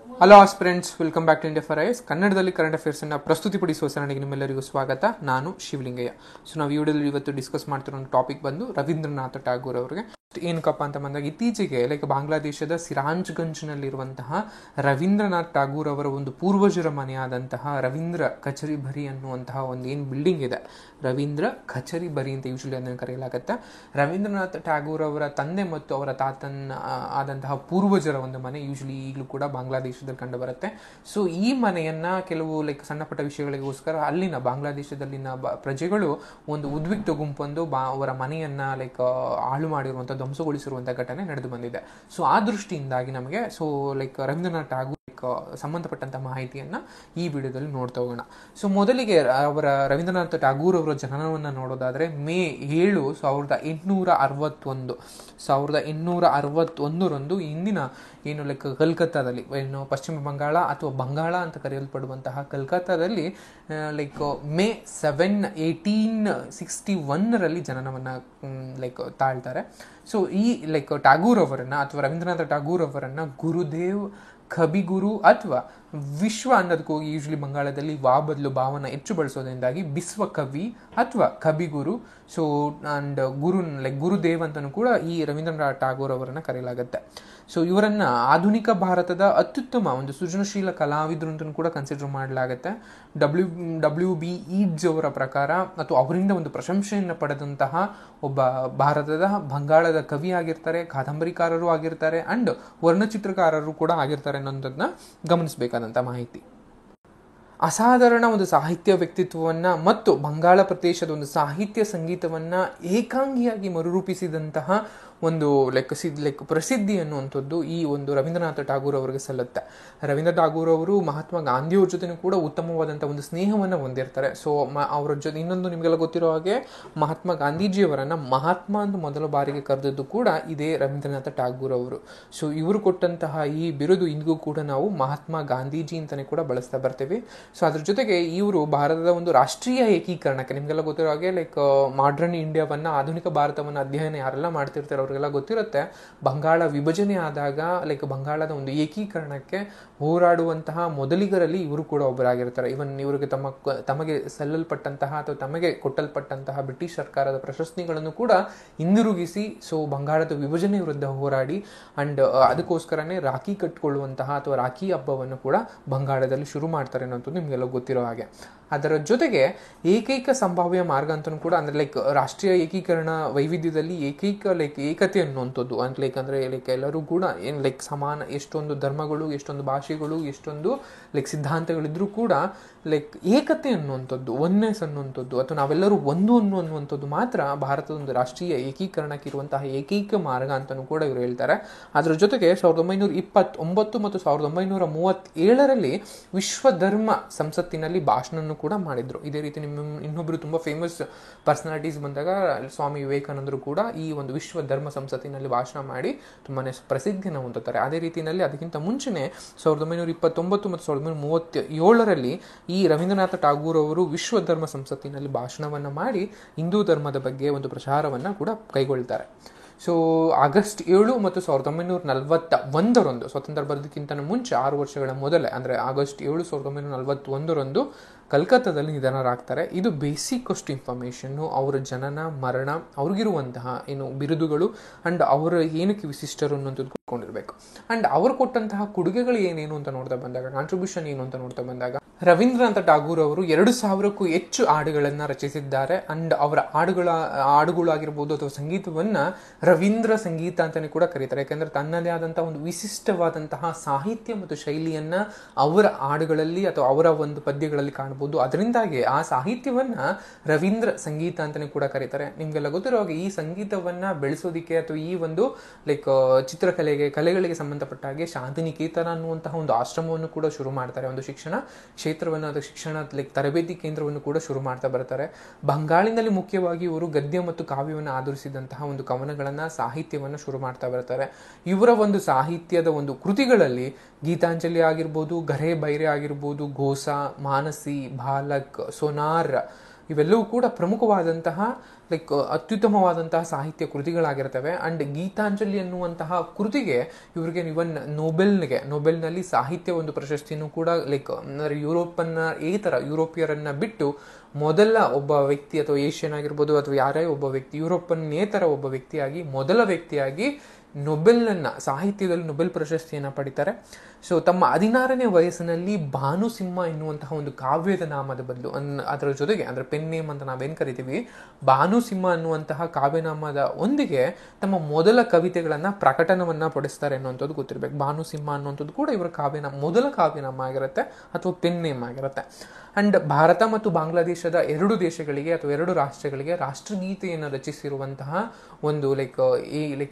Hello aspirants, welcome back to India for IAS. ಕನ್ನಡದಲ್ಲಿ current affairs ಅನ್ನು ಪ್ರಸ್ತುತಿಪಡಿಸುವ ಸರಣಿಗೆ ನಿಮ್ಮೆಲ್ಲರಿಗೂ ಸ್ವಾಗತ. ನಾನು ಶಿವಲಿಂಗಯ್ಯ. ಸೊ ನಾವು ವಿಡಿಯೋದಲ್ಲಿ ಇವತ್ತು ಡಿಸ್ಕಸ್ ಮಾಡ್ತಿರೋ ಟಾಪಿಕ್ ಬಂದು ರವೀಂದ್ರನಾಥ ಟ್ಯಾಗೂರ್ ಅವರಿಗೆ ಏನಕ್ಕಪ್ಪ ಅಂತ ಬಂದಾಗ, ಇತ್ತೀಚೆಗೆ ಬಾಂಗ್ಲಾದೇಶದ ಸಿರಾಂಜ್ಗಂಜ್ನಲ್ಲಿರುವಂತಹ ರವೀಂದ್ರನಾಥ್ ಟ್ಯಾಗೂರ್ ಅವರ ಒಂದು ಪೂರ್ವಜರ ಮನೆಯಾದಂತಹ ರವೀಂದ್ರ ಕಚರಿ ಭರಿ ಅನ್ನುವಂತಹ ಒಂದು ಏನು ಬಿಲ್ಡಿಂಗ್ ಇದೆ, ರವೀಂದ್ರ ಕಚರಿ ಭರಿ ಅಂತ ಯೂಶಲಿ ಅದನ್ನು ಕರೆಯಲಾಗುತ್ತೆ. ರವೀಂದ್ರನಾಥ್ ಟ್ಯಾಗೂರ್ ಅವರ ತಂದೆ ಮತ್ತು ಅವರ ತಾತನ ಆದಂತಹ ಪೂರ್ವಜರ ಒಂದು ಮನೆ ಯೂಶಲಿ ಈಗಲೂ ಕೂಡ ಬಾಂಗ್ಲಾದೇಶದಲ್ಲಿ ಕಂಡು ಬರುತ್ತೆ. ಸೊ ಈ ಮನೆಯನ್ನ ಕೆಲವು ಸಣ್ಣ ಪಟ್ಟ ವಿಷಯಗಳಿಗೋಸ್ಕರ ಅಲ್ಲಿನ ಬಾಂಗ್ಲಾದೇಶದಲ್ಲಿನ ಪ್ರಜೆಗಳು ಒಂದು ಉದ್ವಿಗ್ನ ಗುಂಪೊಂದು ಅವರ ಮನೆಯನ್ನ ಹಾಳು ಮಾಡಿರುವಂತಹ, ಧ್ವಂಸಗೊಳಿಸಿರುವಂತಹ ಘಟನೆ ನಡೆದು ಬಂದಿದೆ. ಸೊ ಆ ದೃಷ್ಟಿಯಿಂದಾಗಿ ನಮಗೆ ರವೀಂದ್ರನಾಥ್ ಟ್ಯಾಗೂರ್ ಸಂಬಂಧಪಟ್ಟಂತ ಮಾಹಿತಿಯನ್ನ ಈ ವಿಡಿಯೋದಲ್ಲಿ ನೋಡ್ತಾ ಹೋಗೋಣ. ಸೊ ಮೊದಲಿಗೆ ರವೀಂದ್ರನಾಥ್ ಟ್ಯಾಗೂರ್ ಅವರ ಜನನವನ್ನ ನೋಡೋದಾದ್ರೆ ಮೇ 7, 1861 ಇಂದಿನ ಏನು ಕಲ್ಕತ್ತಾದಲ್ಲಿ, ಏನು ಪಶ್ಚಿಮ ಬಂಗಾಳ ಅಥವಾ ಬಂಗಾಳ ಅಂತ ಕರೆಯಲ್ಪಡುವಂತಹ ಕಲ್ಕತ್ತಾದಲ್ಲಿ ಮೇ 7, 1861 ಜನನವನ್ನ ತಾಳ್ತಾರೆ. ಸೊ ಈ ಟ್ಯಾಗೂರ್ ಅವರನ್ನ ಅಥವಾ ರವೀಂದ್ರನಾಥ ಟ್ಯಾಗೂರ್ ಅವರನ್ನ ಗುರುದೇವ್, ಕವಿಗುರು ಅಥವಾ ವಿಶ್ವ ಅನ್ನೋದಕ್ಕೂ ಯೂಶಲಿ ಬಂಗಾಳದಲ್ಲಿ ಬದಲು ಭಾವನ ಹೆಚ್ಚು ಬಳಸೋದ್ರಿಂದಾಗಿ ಬಿಸ್ವ ಕವಿ ಅಥವಾ ಕವಿಗುರು, ಸೊ ಅಂಡ್ ಗುರುದೇವ್ ಅಂತಲೂ ಕೂಡ ಈ ರವೀಂದ್ರನಾಥ್ ಟ್ಯಾಗೂರ್ ಅವರನ್ನ ಕರೆಯಲಾಗುತ್ತೆ. ಸೊ ಇವರನ್ನ ಆಧುನಿಕ ಭಾರತದ ಅತ್ಯುತ್ತಮ ಒಂದು ಸೃಜನಶೀಲ ಕಲಾವಿದರು ಅಂತಲೂ ಕೂಡ ಕನ್ಸಿಡರ್ ಮಾಡಲಾಗುತ್ತೆ. WB ಈಡ್ಸ್ ಅವರ ಪ್ರಕಾರ, ಅಥವಾ ಅವರಿಂದ ಒಂದು ಪ್ರಶಂಸೆಯನ್ನು ಪಡೆದಂತಹ ಒಬ್ಬ ಭಾರತದ ಬಂಗಾಳದ ಕವಿ ಆಗಿರ್ತಾರೆ, ಕಾದಂಬರಿಕಾರರು ಆಗಿರ್ತಾರೆ ಅಂಡ್ ವರ್ಣಚಿತ್ರಕಾರರು ಕೂಡ ಆಗಿರ್ತಾರೆ ಅನ್ನೋದನ್ನ ಗಮನಿಸಬೇಕಾದಂತ ಮಾಹಿತಿ. ಅಸಾಧಾರಣ ಒಂದು ಸಾಹಿತ್ಯ ವ್ಯಕ್ತಿತ್ವವನ್ನ ಮತ್ತು ಬಂಗಾಳ ಪ್ರದೇಶದ ಒಂದು ಸಾಹಿತ್ಯ ಸಂಗೀತವನ್ನ ಏಕಾಂಗಿಯಾಗಿ ಮರುರೂಪಿಸಿದಂತಹ ಒಂದು ಪ್ರಸಿದ್ಧಿ ಅನ್ನುವಂಥದ್ದು ಈ ಒಂದು ರವೀಂದ್ರನಾಥ ಟ್ಯಾಗೂರ್ ಅವರಿಗೆ ಸಲ್ಲುತ್ತೆ. ರವೀಂದ್ರ ಟ್ಯಾಗೂರ್ ಅವರು ಮಹಾತ್ಮ ಗಾಂಧಿಯವ್ರ ಜೊತೆ ಕೂಡ ಉತ್ತಮವಾದಂತಹ ಒಂದು ಸ್ನೇಹವನ್ನ ಹೊಂದಿರ್ತಾರೆ. ಸೊ ಅವರ ಜೊತೆ ಇನ್ನೊಂದು ನಿಮಗೆಲ್ಲ ಗೊತ್ತಿರೋ ಹಾಗೆ, ಮಹಾತ್ಮ ಗಾಂಧೀಜಿಯವರನ್ನ ಮಹಾತ್ಮ ಅಂತ ಮೊದಲ ಬಾರಿಗೆ ಕರೆದದ್ದು ಕೂಡ ಇದೇ ರವೀಂದ್ರನಾಥ ಟ್ಯಾಗೂರ್ ಅವರು. ಸೊ ಇವರು ಕೊಟ್ಟಂತಹ ಈ ಬಿರುದು ಇಂದಿಗೂ ಕೂಡ ನಾವು ಮಹಾತ್ಮ ಗಾಂಧೀಜಿ ಅಂತಾನೆ ಕೂಡ ಬಳಸ್ತಾ ಬರ್ತೇವೆ. ಸೊ ಅದ್ರ ಜೊತೆಗೆ ಇವರು ಭಾರತದ ಒಂದು ರಾಷ್ಟ್ರೀಯ ಏಕೀಕರಣಕ್ಕೆ, ನಿಮ್ಗೆಲ್ಲ ಗೊತ್ತಿರೋ ಹಾಗೆ ಮಾಡರ್ನ್ ಇಂಡಿಯಾವನ್ನ, ಆಧುನಿಕ ಭಾರತವನ್ನ ಅಧ್ಯಯನ ಯಾರೆಲ್ಲ ಮಾಡ್ತಿರ್ತಾರೆ ಅವ್ರಿಗೆಲ್ಲ ಗೊತ್ತಿರುತ್ತೆ, ಬಂಗಾಳ ವಿಭಜನೆ ಆದಾಗ ಬಂಗಾಳದ ಒಂದು ಏಕೀಕರಣಕ್ಕೆ ಹೋರಾಡುವಂತಹ ಮೊದಲಿಗರಲ್ಲಿ ಇವರು ಕೂಡ ಒಬ್ಬರಾಗಿರ್ತಾರೆ. ಇವನ್ ಇವರಿಗೆ ತಮಗೆ ಸಲ್ಲಲ್ಪಟ್ಟಂತಹ ಅಥವಾ ತಮಗೆ ಕೊಟ್ಟಲ್ಪಟ್ಟಂತಹ ಬ್ರಿಟಿಷ್ ಸರ್ಕಾರದ ಪ್ರಶಸ್ತಿಗಳನ್ನು ಕೂಡ ಹಿಂದಿರುಗಿಸಿ, ಸೊ ಬಂಗಾಳದ ವಿಭಜನೆ ವಿರುದ್ಧ ಹೋರಾಡಿ ಅಂಡ್ ಅದಕ್ಕೋಸ್ಕರನೇ ರಾಖಿ ಕಟ್ಟಿಕೊಳ್ಳುವಂತಹ ಅಥವಾ ರಾಖಿ ಹಬ್ಬವನ್ನು ಕೂಡ ಬಂಗಾಳದಲ್ಲಿ ಶುರು ಮಾಡ್ತಾರೆ ಅನ್ನೋದು ನಿಮ್ಗೆಲ್ಲ ಗೊತ್ತಿರೋ ಹಾಗೆ. ಅದರ ಜೊತೆಗೆ ಏಕೈಕ ಸಂಭಾವ್ಯ ಮಾರ್ಗ ಅಂತಲೂ ಕೂಡ, ಅಂದ್ರೆ ರಾಷ್ಟ್ರೀಯ ಏಕೀಕರಣ ವೈವಿಧ್ಯದಲ್ಲಿ ಏಕತೆ ಅನ್ನುವಂಥದ್ದು ಅಂದ್ರೆ ಎಲ್ಲರೂ ಕೂಡ ಸಮಾನ, ಎಷ್ಟೊಂದು ಧರ್ಮಗಳು, ಎಷ್ಟೊಂದು ಭಾಷೆಗಳು, ಎಷ್ಟೊಂದು ಸಿದ್ಧಾಂತಗಳಿದ್ರೂ ಕೂಡ ಏಕತೆ ಅನ್ನುವಂಥದ್ದು, ಒನ್ನೆಸ್ ಅನ್ನುವಂಥದ್ದು, ಅಥವಾ ನಾವೆಲ್ಲರೂ ಒಂದು ಅನ್ನುವಂಥದ್ದು ಮಾತ್ರ ಭಾರತದ ಒಂದು ರಾಷ್ಟ್ರೀಯ ಏಕೀಕರಣಕ್ಕೆ ಇರುವಂತಹ ಏಕೈಕ ಮಾರ್ಗ ಅಂತಲೂ ಕೂಡ ಇವರು ಹೇಳ್ತಾರೆ. ಅದರ ಜೊತೆಗೆ 1929 ಮತ್ತು 1937 ವಿಶ್ವ ಧರ್ಮ ಸಂಸತ್ತಿನಲ್ಲಿ ಭಾಷಣ ಕೂಡ ಮಾಡಿದ್ರು. ಇದೇ ರೀತಿ ಇನ್ನೊಬ್ರು ತುಂಬಾ ಫೇಮಸ್ ಪರ್ಸನಾಲಿಟೀಸ್ ಬಂದಾಗ ಸ್ವಾಮಿ ವಿವೇಕಾನಂದರು ಕೂಡ ಈ ಒಂದು ವಿಶ್ವ ಧರ್ಮ ಸಂಸತ್ತಿನಲ್ಲಿ ಭಾಷಣ ಮಾಡಿ ತುಂಬಾನೇ ಪ್ರಸಿದ್ಧಿಯನ್ನು ಹೊಂದುತ್ತಾರೆ. ಅದೇ ರೀತಿಯಲ್ಲಿ ಅದಕ್ಕಿಂತ ಮುಂಚೆನೆ 1929 ಮತ್ತು 1937 ಈ ರವೀಂದ್ರನಾಥ ಟ್ಯಾಗೂರ್ ಅವರು ವಿಶ್ವ ಧರ್ಮ ಸಂಸತ್ತಿನಲ್ಲಿ ಭಾಷಣವನ್ನ ಮಾಡಿ ಹಿಂದೂ ಧರ್ಮದ ಬಗ್ಗೆ ಒಂದು ಪ್ರಚಾರವನ್ನ ಕೂಡ ಕೈಗೊಳ್ತಾರೆ. ಸೊ ಆಗಸ್ಟ್ 7 ಮತ್ತು 1941 ಸ್ವತಂತ್ರ ಬರೋದಕ್ಕಿಂತ ಮುಂಚೆ 6 ವರ್ಷಗಳ ಮೊದಲೇ, ಅಂದ್ರೆ ಆಗಸ್ಟ್ 7, 1941 ಕಲ್ಕತ್ತಾದಲ್ಲಿ ನಿಧನರಾಗ್ತಾರೆ. ಇದು ಬೇಸಿಕ್ ಅಷ್ಟು ಇನ್ಫಾರ್ಮೇಶನ್, ಅವರ ಜನನ, ಮರಣ, ಅವ್ರಿಗಿರುವಂತಹ ಏನು ಬಿರುದುಗಳು ಅಂಡ್ ಅವರ ಏನಕ್ಕೆ ವಿಶಿಷ್ಟರು ಅನ್ನೋದು ಕೊಂಡಿರ್ಬೇಕು. ಅಂಡ್ ಅವರು ಕೊಟ್ಟಂತಹ ಕೊಡುಗೆಗಳು ಏನೇನು ಅಂತ ನೋಡ್ತಾ ಬಂದಾಗ, ಕಾಂಟ್ರಿಬ್ಯೂಷನ್ ಏನು ಅಂತ ನೋಡ್ತಾ ಬಂದಾಗ, ರವೀಂದ್ರನಾಥ ಟ್ಯಾಗೂರ್ ಅವರು 2000ಕ್ಕೂ ಹೆಚ್ಚು ಹಾಡುಗಳನ್ನ ರಚಿಸಿದ್ದಾರೆ. ಅಂಡ್ ಅವರ ಹಾಡುಗಳು ಆಗಿರ್ಬೋದು ಅಥವಾ ಸಂಗೀತವನ್ನ ರವೀಂದ್ರ ಸಂಗೀತ ಅಂತಾನೆ ಕೂಡ ಕರೀತಾರೆ. ಯಾಕಂದ್ರೆ ತನ್ನದೇ ಆದಂತಹ ಒಂದು ವಿಶಿಷ್ಟವಾದಂತಹ ಸಾಹಿತ್ಯ ಮತ್ತು ಶೈಲಿಯನ್ನ ಅವರ ಹಾಡುಗಳಲ್ಲಿ ಅಥವಾ ಅವರ ಒಂದು ಪದ್ಯಗಳಲ್ಲಿ ಕಾಣಬಹುದು. ಅದರಿಂದಾಗಿ ಆ ಸಾಹಿತ್ಯವನ್ನ ರವೀಂದ್ರ ಸಂಗೀತ ಅಂತಾನೆ ಕೂಡ ಕರೀತಾರೆ. ನಿಮ್ಗೆಲ್ಲ ಗೊತ್ತಿರೋ ಹಾಗೆ ಈ ಸಂಗೀತವನ್ನ ಬೆಳೆಸೋದಿಕ್ಕೆ ಅಥವಾ ಈ ಒಂದು ಕಲೆಗಳಿಗೆ ಸಂಬಂಧಪಟ್ಟ ಹಾಗೆ ಶಾಂತಿನಿಕೇತನ ಅನ್ನುವಂತಹ ಒಂದು ಆಶ್ರಮವನ್ನು ಕೂಡ ಶುರು ಮಾಡ್ತಾರೆ. ಒಂದು ಶಿಕ್ಷಣ ಕ್ಷೇತ್ರವನ್ನು ಅಥವಾ ಶಿಕ್ಷಣ ತರಬೇತಿ ಕೇಂದ್ರವನ್ನು ಕೂಡ ಶುರು ಮಾಡ್ತಾ ಬರ್ತಾರೆ. ಬಂಗಾಳಿನಲ್ಲಿ ಮುಖ್ಯವಾಗಿ ಇವರು ಗದ್ಯ ಮತ್ತು ಕಾವ್ಯವನ್ನು ಆಧರಿಸಿದಂತಹ ಒಂದು ಕವನಗಳನ್ನ, ಸಾಹಿತ್ಯವನ್ನು ಶುರು ಮಾಡ್ತಾ ಬರ್ತಾರೆ. ಇವರ ಒಂದು ಸಾಹಿತ್ಯದ ಒಂದು ಕೃತಿಗಳಲ್ಲಿ ಗೀತಾಂಜಲಿ ಆಗಿರ್ಬೋದು, ಗರೆ ಬೈರೆ ಆಗಿರ್ಬೋದು, ಘೋಸ, ಮಾನಸಿ, ಬಾಲಕ್, ಸೋನಾರ್, ಇವೆಲ್ಲವೂ ಕೂಡ ಪ್ರಮುಖವಾದಂತಹ ಅತ್ಯುತ್ತಮವಾದಂತಹ ಸಾಹಿತ್ಯ ಕೃತಿಗಳಾಗಿರ್ತವೆ. ಅಂಡ್ ಗೀತಾಂಜಲಿ ಅನ್ನುವಂತಹ ಕೃತಿಗೆ ಇವರಿಗೆ ಇವನ್ ನೊಬೆಲ್ನಲ್ಲಿ ಸಾಹಿತ್ಯ ಒಂದು ಪ್ರಶಸ್ತಿಯನ್ನು ಕೂಡ ಯುರೋಪಿಯರನ್ನ ಬಿಟ್ಟು ಮೊದಲ ಒಬ್ಬ ವ್ಯಕ್ತಿ, ಅಥವಾ ಏಷ್ಯನ್ ಆಗಿರ್ಬೋದು ಅಥವಾ ಯಾರೇ ಒಬ್ಬ ವ್ಯಕ್ತಿ, ಯುರೋಪನ್ನೇತರ ಒಬ್ಬ ವ್ಯಕ್ತಿಯಾಗಿ ಮೊದಲ ವ್ಯಕ್ತಿಯಾಗಿ ಸಾಹಿತ್ಯದಲ್ಲಿ ನೊಬೆಲ್ ಪ್ರಶಸ್ತಿಯನ್ನು ಪಡಿತಾರೆ. ಸೊ ತಮ್ಮ 16ನೇ ವಯಸ್ಸಿನಲ್ಲಿ ಭಾನುಸಿಂಹ ಎನ್ನುವಂತಹ ಒಂದು ಕಾವ್ಯದ ನಾಮದ ಬದಲು ಅದರ ಜೊತೆಗೆ ಅಂದ್ರೆ ಪೆನ್ ನೇಮ್ ಅಂತ ನಾವೇನ್ ಕರಿತೀವಿ, ಭಾನುಸಿಂಹ ಅನ್ನುವಂತಹ ಕಾವ್ಯನಾಮದ ಒಂದಿಗೆ ತಮ್ಮ ಮೊದಲ ಕವಿತೆಗಳನ್ನ ಪ್ರಕಟಣವನ್ನ ಪಡಿಸ್ತಾರೆ ಅನ್ನುವಂಥದ್ದು ಗೊತ್ತಿರ್ಬೇಕು. ಭಾನುಸಿಂಹ ಅನ್ನುವಂಥದ್ದು ಕೂಡ ಇವರ ಮೊದಲ ಕಾವ್ಯನಾಮ ಆಗಿರುತ್ತೆ ಅಥವಾ ಪೆನ್ ನೇಮ್ ಆಗಿರುತ್ತೆ. ಅಂಡ್ ಭಾರತ ಮತ್ತು ಬಾಂಗ್ಲಾದೇಶದ ಎರಡು ದೇಶಗಳಿಗೆ ಅಥವಾ ಎರಡು ರಾಷ್ಟ್ರಗಳಿಗೆ ರಾಷ್ಟ್ರಗೀತೆಯನ್ನು ರಚಿಸಿರುವಂತಹ ಒಂದು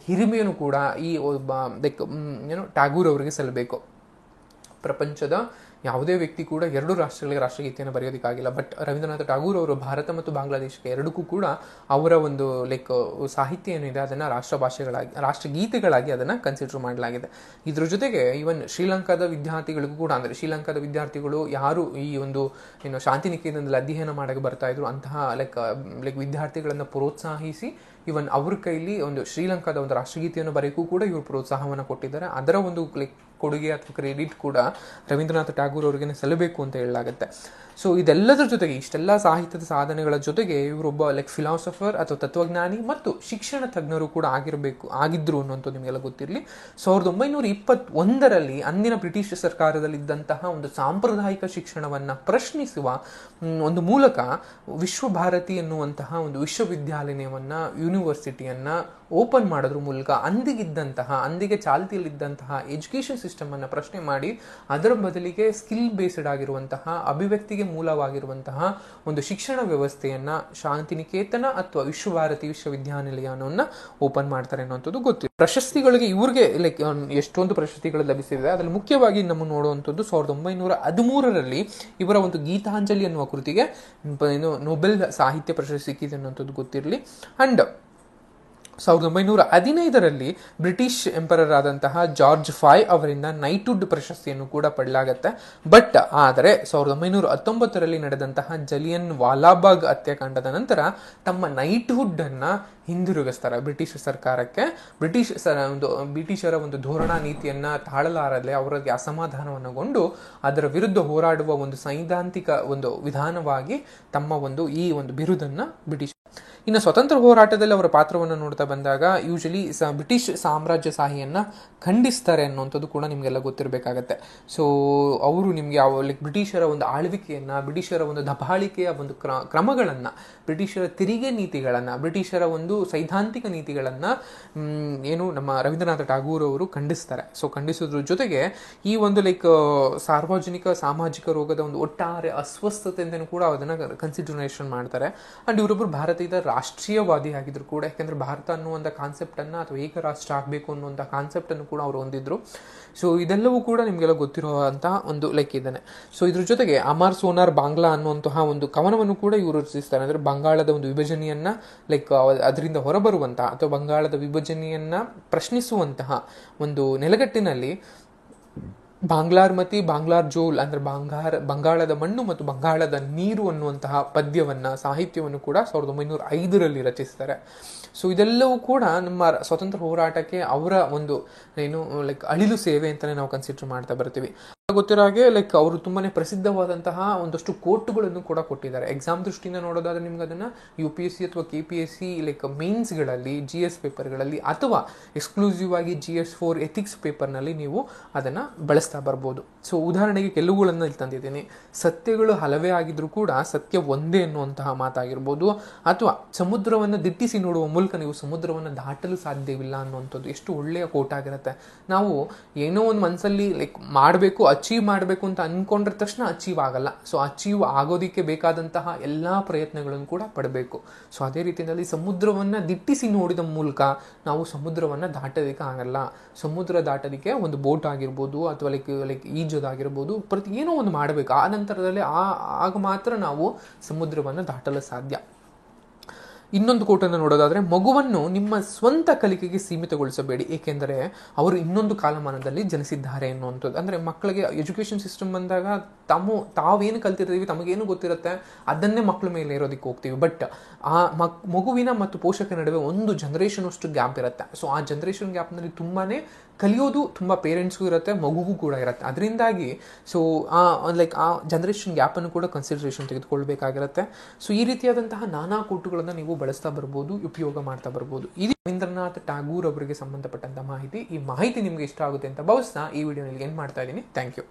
ಹಿರಿಮೆಯನ್ನು ಕೂಡ ಈ ಟ್ಯಾಗೂರ್ ಅವರಿಗೆ ಸಲ್ಲಬೇಕು. ಪ್ರಪಂಚದ ಯಾವುದೇ ವ್ಯಕ್ತಿ ಕೂಡ ಎರಡು ರಾಷ್ಟ್ರಗಳಿಗೆ ರಾಷ್ಟ್ರಗೀತೆಯನ್ನು ಬರೆಯೋದಕ್ಕಾಗಿಲ್ಲ. ಬಟ್ ರವೀಂದ್ರನಾಥ ಟ್ಯಾಗೂರ್ ಅವರು ಭಾರತ ಮತ್ತು ಬಾಂಗ್ಲಾದೇಶಕ್ಕೆ ಎರಡಕ್ಕೂ ಕೂಡ ಅವರ ಒಂದು ಸಾಹಿತ್ಯ ಏನಿದೆ ಅದನ್ನು ರಾಷ್ಟ್ರಗೀತೆಗಳಾಗಿ ಅದನ್ನು ಕನ್ಸಿಡರ್ ಮಾಡಲಾಗಿದೆ. ಇದ್ರ ಜೊತೆಗೆ ಈವನ್ ಶ್ರೀಲಂಕಾದ ವಿದ್ಯಾರ್ಥಿಗಳಿಗೂ ಕೂಡ, ಅಂದರೆ ಶ್ರೀಲಂಕಾದ ವಿದ್ಯಾರ್ಥಿಗಳು ಯಾರು ಈ ಒಂದು ಶಾಂತಿನಿಕೇತನದಲ್ಲಿ ಅಧ್ಯಯನ ಮಾಡಕ್ಕೆ ಬರ್ತಾ ಇದ್ರು ಅಂತಹ ವಿದ್ಯಾರ್ಥಿಗಳನ್ನು ಪ್ರೋತ್ಸಾಹಿಸಿ ಇವನ್ ಅವ್ರ ಕೈಲಿ ಒಂದು ಶ್ರೀಲಂಕಾದ ಒಂದು ರಾಷ್ಟ್ರಗೀತೆಯನ್ನು ಬರೆಯಕ್ಕೂ ಕೂಡ ಇವರು ಪ್ರೋತ್ಸಾಹವನ್ನು ಕೊಟ್ಟಿದ್ದಾರೆ. ಅದರ ಒಂದು ಕೊಡುಗೆ ಅಥವಾ ಕ್ರೆಡಿಟ್ ಕೂಡ ರವೀಂದ್ರನಾಥ ಟ್ಯಾಗೂರ್ ಅವರಿಗೆ ಸಲ್ಲಬೇಕು ಅಂತ ಹೇಳಲಾಗುತ್ತೆ. ಸೊ ಇದೆಲ್ಲದರ ಜೊತೆಗೆ, ಇಷ್ಟೆಲ್ಲ ಸಾಹಿತ್ಯದ ಸಾಧನೆಗಳ ಜೊತೆಗೆ ಇವರೊಬ್ಬ ಫಿಲಾಸಫರ್ ಅಥವಾ ತತ್ವಜ್ಞಾನಿ ಮತ್ತು ಶಿಕ್ಷಣ ತಜ್ಞರು ಕೂಡ ಆಗಿದ್ರು ಅನ್ನೋಂಥದ್ದು ನಿಮಗೆಲ್ಲ ಗೊತ್ತಿರಲಿ. 1921ರಲ್ಲಿ ಅಂದಿನ ಬ್ರಿಟಿಷ್ ಸರ್ಕಾರದಲ್ಲಿದ್ದಂತಹ ಒಂದು ಸಾಂಪ್ರದಾಯಿಕ ಶಿಕ್ಷಣವನ್ನ ಪ್ರಶ್ನಿಸುವ ಒಂದು ಮೂಲಕ ವಿಶ್ವಭಾರತಿ ಎನ್ನುವಂತಹ ಒಂದು ವಿಶ್ವವಿದ್ಯಾಲಯವನ್ನ, ಯೂನಿವರ್ಸಿಟಿಯನ್ನ ಓಪನ್ ಮಾಡೋದ್ರ ಮೂಲಕ ಅಂದಿಗೆ ಚಾಲ್ತಿಯಲ್ಲಿದ್ದಂತಹ ಎಜುಕೇಶನ್ ಸಿಸ್ಟಮ್ ಅನ್ನ ಪ್ರಶ್ನೆ ಮಾಡಿ ಅದರ ಬದಲಿಗೆ ಸ್ಕಿಲ್ ಬೇಸ್ಡ್ ಆಗಿರುವಂತಹ, ಅಭಿವ್ಯಕ್ತಿಗೆ ಮೂಲವಾಗಿರುವಂತಹ ಒಂದು ಶಿಕ್ಷಣ ವ್ಯವಸ್ಥೆಯನ್ನ ಶಾಂತಿನಿಕೇತನ ಅಥವಾ ವಿಶ್ವಭಾರತಿ ವಿಶ್ವವಿದ್ಯಾನಿಲಯವನ್ನ ಓಪನ್ ಮಾಡ್ತಾರೆ ಅನ್ನುವಂಥದ್ದು ಗೊತ್ತಿದೆ. ಪ್ರಶಸ್ತಿಗಳಿಗೆ ಇವ್ರಿಗೆ ಎಷ್ಟೊಂದು ಪ್ರಶಸ್ತಿಗಳು ಲಭಿಸಿದೆ. ಅದರಲ್ಲಿ ಮುಖ್ಯವಾಗಿ ನಮ್ಮ ನೋಡುವಂಥದ್ದು 1913ರಲ್ಲಿ ಇವರ ಒಂದು ಗೀತಾಂಜಲಿ ಅನ್ನುವ ಕೃತಿಗೆ ನೊಬೆಲ್ ಸಾಹಿತ್ಯ ಪ್ರಶಸ್ತಿ ಸಿಕ್ಕಿದೆ ಅನ್ನುವಂಥದ್ದು ಗೊತ್ತಿರಲಿ. ಅಂಡ್ 1915ರಲ್ಲಿ ಬ್ರಿಟಿಷ್ ಎಂಪರರ್ ಆದಂತಹ ಜಾರ್ಜ್ ಫೈ ಅವರಿಂದ ನೈಟ್ಹುಡ್ ಪ್ರಶಸ್ತಿಯನ್ನು ಕೂಡ ಪಡೆಯಲಾಗತ್ತೆ. ಬಟ್ ಆದರೆ 1919ರಲ್ಲಿ ನಡೆದಂತಹ ಜಲಿಯನ್ ವಾಲಾಬಾಗ್ ಹತ್ಯಾಕಾಂಡದ ನಂತರ ತಮ್ಮ ನೈಟ್ಹುಡ್ ಅನ್ನ ಹಿಂದಿರುಗಿಸ್ತಾರೆ ಬ್ರಿಟಿಷ್ ಸರ್ಕಾರಕ್ಕೆ. ಬ್ರಿಟಿಷರ ಒಂದು ಧೋರಣಾ ನೀತಿಯನ್ನ ತಾಳಲಾರದೆ ಅವರಿಗೆ ಅಸಮಾಧಾನವನ್ನಗೊಂಡು ಅದರ ವಿರುದ್ಧ ಹೋರಾಡುವ ಒಂದು ಸೈದ್ಧಾಂತಿಕ ಒಂದು ವಿಧಾನವಾಗಿ ತಮ್ಮ ಈ ಒಂದು ಬಿರುದನ್ನ ಬ್ರಿಟಿಷ್. ಇನ್ನು ಸ್ವತಂತ್ರ ಹೋರಾಟದಲ್ಲಿ ಅವರ ಪಾತ್ರವನ್ನು ನೋಡ್ತಾ ಬಂದಾಗ ಯೂಶಲಿ ಬ್ರಿಟಿಷ್ ಸಾಮ್ರಾಜ್ಯಶಾಹಿಯನ್ನ ಖಂಡಿಸ್ತಾರೆ ಅನ್ನುವಂಥದ್ದು ಕೂಡ ನಿಮಗೆಲ್ಲ ಗೊತ್ತಿರಬೇಕಾಗತ್ತೆ. ಸೊ ಅವರು ನಿಮಗೆ ಬ್ರಿಟಿಷರ ಒಂದು ಆಳ್ವಿಕೆಯನ್ನ, ಬ್ರಿಟಿಷರ ಒಂದು ದಬ್ಬಾಳಿಕೆಯ ಒಂದು ಕ್ರಮಗಳನ್ನ, ಬ್ರಿಟಿಷರ ತೆರಿಗೆ ನೀತಿಗಳನ್ನ, ಬ್ರಿಟಿಷರ ಒಂದು ಸೈದ್ಧಾಂತಿಕ ನೀತಿಗಳನ್ನ ನಮ್ಮ ರವೀಂದ್ರನಾಥ ಟ್ಯಾಗೂರ್ ಅವರು ಖಂಡಿಸ್ತಾರೆ. ಸೊ ಖಂಡಿಸೋದ್ರ ಜೊತೆಗೆ ಈ ಒಂದು ಸಾರ್ವಜನಿಕ ಸಾಮಾಜಿಕ ರೋಗದ ಒಂದು ಒಟ್ಟಾರೆ ಅಸ್ವಸ್ಥತೆ ಅಂತ ಕೂಡ ಅದನ್ನ ಕನ್ಸಿಡರೇಷನ್ ಮಾಡ್ತಾರೆ. ಅಂಡ್ ಇವರೊಬ್ಬರು ಭಾರತದ ರಾಷ್ಟ್ರೀಯವಾದಿ ಆಗಿದ್ರು ಕೂಡ, ಯಾಕಂದ್ರೆ ಭಾರತ ಅನ್ನುವಂಥ ಕಾನ್ಸೆಪ್ಟ್ ಅನ್ನ ಅಥವಾ ಏಕರಾಷ್ಟ್ರ ಆಗಬೇಕು ಅನ್ನುವಂಥ ಕಾನ್ಸೆಪ್ಟ್ ಅನ್ನು ಕೂಡ ಅವರು ಹೊಂದಿದ್ರು. ಸೊ ಇದೆಲ್ಲವೂ ಕೂಡ ನಿಮಗೆಲ್ಲ ಗೊತ್ತಿರುವಂತಹ ಒಂದು ಇದ್ದಾನೆ. ಸೊ ಇದ್ರ ಜೊತೆಗೆ ಅಮರ್ ಸೋನಾರ್ ಬಾಂಗ್ಲಾ ಅನ್ನುವಂತಹ ಒಂದು ಕವನವನ್ನು ಕೂಡ ಇವರು ರಚಿಸ್ತಾರೆ. ಅಂದ್ರೆ ಬಂಗಾಳದ ಒಂದು ವಿಭಜನೆಯನ್ನ ಅದರಿಂದ ಹೊರಬರುವಂತಹ ಅಥವಾ ಬಂಗಾಳದ ವಿಭಜನೆಯನ್ನ ಪ್ರಶ್ನಿಸುವಂತಹ ಒಂದು ನೆಲೆಗಟ್ಟಿನಲ್ಲಿ ಬಾಂಗ್ಲಾರ್ ಮತಿ ಬಾಂಗ್ಲಾರ್ ಜೋಲ್ ಅಂದ್ರೆ ಬಂಗಾಳದ ಮಣ್ಣು ಮತ್ತು ಬಂಗಾಳದ ನೀರು ಅನ್ನುವಂತಹ ಪದ್ಯವನ್ನ, ಸಾಹಿತ್ಯವನ್ನು ಕೂಡ 1905ರಲ್ಲಿ ರಚಿಸ್ತಾರೆ. ಸೊ ಇದೆಲ್ಲವೂ ಕೂಡ ನಮ್ಮ ಸ್ವತಂತ್ರ ಹೋರಾಟಕ್ಕೆ ಅವರ ಒಂದು ಅಳಿಲು ಸೇವೆ ಅಂತಾನೆ ನಾವು ಕನ್ಸಿಡರ್ ಮಾಡ್ತಾ ಬರ್ತೀವಿ. ಗೊತ್ತಿರೋ ಹಾಗೆ ಅವರು ತುಂಬಾನೇ ಪ್ರಸಿದ್ಧವಾದಂತಹ ಒಂದಷ್ಟು ಕೋರ್ಟ್ಗಳನ್ನು ಕೂಡ ಕೊಟ್ಟಿದ್ದಾರೆ. ಎಕ್ಸಾಮ್ ದೃಷ್ಟಿಯಿಂದ ನೋಡೋದಾದ್ರೆ ನಿಮ್ಗೆ ಅದನ್ನ UPSC ಅಥವಾ KPSC ಮೇನ್ಸ್ಗಳಲ್ಲಿ, GS ಪೇಪರ್ಗಳಲ್ಲಿ ಅಥವಾ ಎಕ್ಸ್ಕ್ಲೂಸಿವ್ ಆಗಿ GS4 ಎಥಿಕ್ಸ್ ಪೇಪರ್ನಲ್ಲಿ ನೀವು ಅದನ್ನ ಬಳಸ್ತಾ ಬರ್ಬೋದು. ಸೊ ಉದಾಹರಣೆಗೆ ಕೆಲವುಗಳನ್ನು ಇಲ್ಲಿ ತಂದಿದ್ದೀನಿ. ಸತ್ಯಗಳು ಹಲವೇ ಆಗಿದ್ರು ಕೂಡ ಸತ್ಯ ಒಂದೇ ಅನ್ನುವಂತಹ ಮಾತಾಗಿರ್ಬೋದು, ಅಥವಾ ಸಮುದ್ರವನ್ನು ದಿಟ್ಟಿಸಿ ನೋಡುವ ಮೂಲಕ ನೀವು ಸಮುದ್ರವನ್ನು ದಾಟಲು ಸಾಧ್ಯವಿಲ್ಲ ಅನ್ನುವಂಥದ್ದು ಎಷ್ಟು ಒಳ್ಳೆಯ ಕೋಟ್ ಆಗಿರುತ್ತೆ. ನಾವು ಏನೋ ಒಂದು ಮನಸ್ಸಲ್ಲಿ ಅಚೀವ್ ಮಾಡಬೇಕು ಅಂತ ಅನ್ಕೊಂಡ್ರ ತಕ್ಷಣ ಅಚೀವ್ ಆಗಲ್ಲ. ಸೊ ಅಚೀವ್ ಆಗೋದಿಕ್ಕೆ ಬೇಕಾದಂತಹ ಎಲ್ಲಾ ಪ್ರಯತ್ನಗಳನ್ನು ಕೂಡ ಪಡಬೇಕು. ಸೊ ಅದೇ ರೀತಿಯಲ್ಲಿ ಸಮುದ್ರವನ್ನ ದಿಟ್ಟಿಸಿ ನೋಡಿದ ಮೂಲಕ ನಾವು ಸಮುದ್ರವನ್ನ ದಾಟೋದಕ್ಕೆ ಆಗಲ್ಲ. ಸಮುದ್ರ ದಾಟೋದಕ್ಕೆ ಒಂದು ಬೋಟ್ ಆಗಿರ್ಬೋದು ಅಥವಾ ಈಜೋದಾಗಿರ್ಬೋದು, ಏನೋ ಒಂದು ಮಾಡಬೇಕು. ಆ ನಂತರದಲ್ಲಿ ಆಗ ಮಾತ್ರ ನಾವು ಸಮುದ್ರವನ್ನ ದಾಟಲು ಸಾಧ್ಯ. ಇನ್ನೊಂದು ಕೋಟನ್ನು ನೋಡೋದಾದ್ರೆ, ಮಗುವನ್ನು ನಿಮ್ಮ ಸ್ವಂತ ಕಲಿಕೆಗೆ ಸೀಮಿತಗೊಳಿಸಬೇಡಿ, ಏಕೆಂದರೆ ಅವರು ಇನ್ನೊಂದು ಕಾಲಮಾನದಲ್ಲಿ ಜನಿಸಿದ್ದಾರೆ ಅನ್ನುವಂಥದ್ದು. ಅಂದರೆ ಮಕ್ಕಳಿಗೆ ಎಜುಕೇಷನ್ ಸಿಸ್ಟಮ್ ಬಂದಾಗ ತಾವೇನು ಕಲ್ತಿರ್ತೀವಿ, ತಮಗೇನು ಗೊತ್ತಿರುತ್ತೆ ಅದನ್ನೇ ಮಕ್ಕಳ ಮೇಲೆ ಇರೋದಕ್ಕೆ ಹೋಗ್ತೀವಿ. ಬಟ್ ಆ ಮಗುವಿನ ಮತ್ತು ಪೋಷಕರ ನಡುವೆ ಒಂದು ಜನರೇಷನ್ ಅಷ್ಟು ಗ್ಯಾಪ್ ಇರುತ್ತೆ. ಸೊ ಆ ಜನರೇಷನ್ ಗ್ಯಾಪ್ನಲ್ಲಿ ತುಂಬಾ ಕಲಿಯೋದು ತುಂಬ ಪೇರೆಂಟ್ಸ್ಗೂ ಇರುತ್ತೆ, ಮಗುಗೂ ಕೂಡ ಇರುತ್ತೆ. ಅದರಿಂದಾಗಿ ಸೊ ಆ ಜನರೇಷನ್ ಗ್ಯಾಪನ್ನು ಕೂಡ ಕನ್ಸಿಡರೇಷನ್ ತೆಗೆದುಕೊಳ್ಬೇಕಾಗಿರುತ್ತೆ. ಸೊ ಈ ರೀತಿಯಾದಂತಹ ನಾನಾ ಕೋಟುಗಳನ್ನು ನೀವು ಬಳಸ್ತಾ ಬರ್ಬೋದು, ಉಪಯೋಗ ಮಾಡ್ತಾ ಬರ್ಬೋದು. ಇದು ರವೀಂದ್ರನಾಥ್ ಟ್ಯಾಗೂರ್ ಅವರಿಗೆ ಸಂಬಂಧಪಟ್ಟಂಥ ಮಾಹಿತಿ. ಈ ಮಾಹಿತಿ ನಿಮಗೆ ಇಷ್ಟ ಆಗುತ್ತೆ ಅಂತ ಭಾವಿಸ್ತಾ ಈ ವಿಡಿಯೋನಲ್ಲಿ ಏನು ಮಾಡ್ತಾ ಇದ್ದೀನಿ. Thank you.